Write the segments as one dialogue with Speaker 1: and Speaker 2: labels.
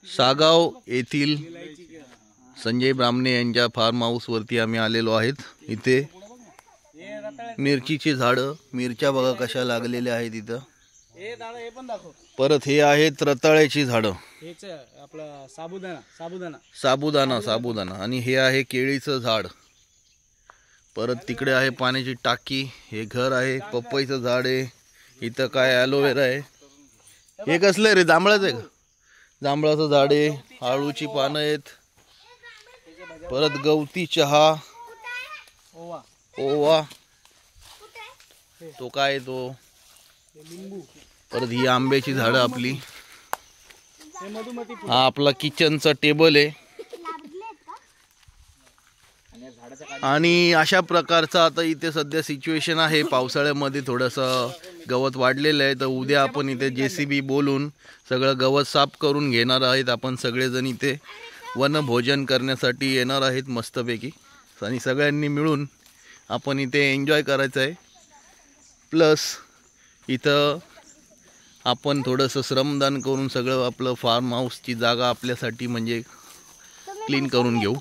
Speaker 1: सागाव येथील संजय ब्राह्मणे यांच्या फार्म हाऊस वरती आम्ही आलेलो आहेत। इथे मिरचीची झाडं, मिरच्या बघा कशा लागलेल्या आहेत इथं। परत हे आहेत रताळ्याची झाडं,
Speaker 2: आपला साबुदाणा
Speaker 1: साबुदाणा आणि हे आहे केळीचं झाड। परत तिकडे आहे पाण्याची टाकी, हे घर आहे, पपईचं झाड आहे, इथं काय ॲलोवेरा आहे। हे कसलं रे, जांभळाचं आहे का? जांभळाचं झाड आहे, आळूची पानं आहेत, परत गवती चहा, ओवा तो काय तो, परत ही आंब्याची झाडं आपली, हा आपला किचनचा टेबल आहे। आणि अशा प्रकारचा आता इथे सध्या सिच्युएशन आहे। पावसाळ्यामध्ये थोडंसं गवत वाढलेलं आहे, तर उद्या आपण इथे JCB बोलून सगळं गवत साफ करून घेणार आहेत। आपण सगळेजण इथे वनभोजन करण्यासाठी येणार आहेत मस्तपैकी, आणि सगळ्यांनी मिळून आपण इथे एन्जॉय करायचं आहे। प्लस इथं आपण थोडंसं श्रमदान करून सगळं आपलं फार्म हाऊसची जागा आपल्यासाठी म्हणजे क्लीन करून घेऊ।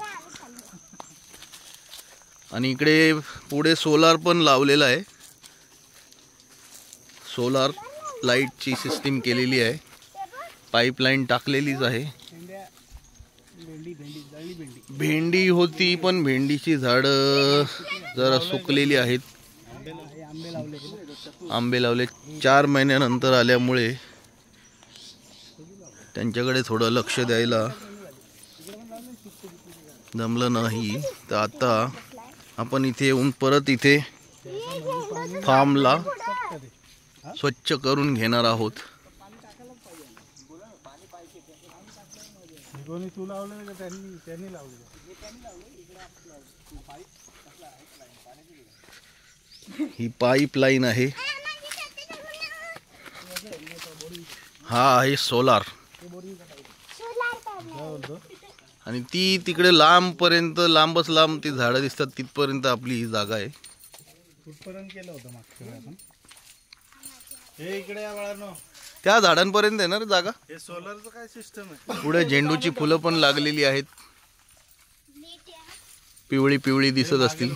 Speaker 1: आणि इकडे पुढे सोलार पण लावलेला आहे, सोलार लाईटची सिस्टीम केलेली आहे, पाईपलाईन टाकलेलीच आहे। भेंडी होती पण भेंडीची झाडं जरा सुकलेली आहेत, आंबे लावले 4 महिन्यानंतर आल्यामुळे त्यांच्याकडे थोडं लक्ष द्यायला जमलं नाही। तर आता आपण इथे येऊन परत इथे फार्मला स्वच्छ करून घेणार आहोत। ही पाईपलाईन आहे, हा आहे सोलार, आणि ती तिकडे लांब पर्यंत, लांबच लांब ती झाडं दिसतात तिथपर्यंत आपली ही जागा आहे। त्या झाडांपर्यंत आहे ना रे जागा।
Speaker 2: हे सोलरचं काय सिस्टम आहे?
Speaker 1: पुढे झेंडूची फुलं पण लागलेली आहेत, पिवळी पिवळी दिसत असतील।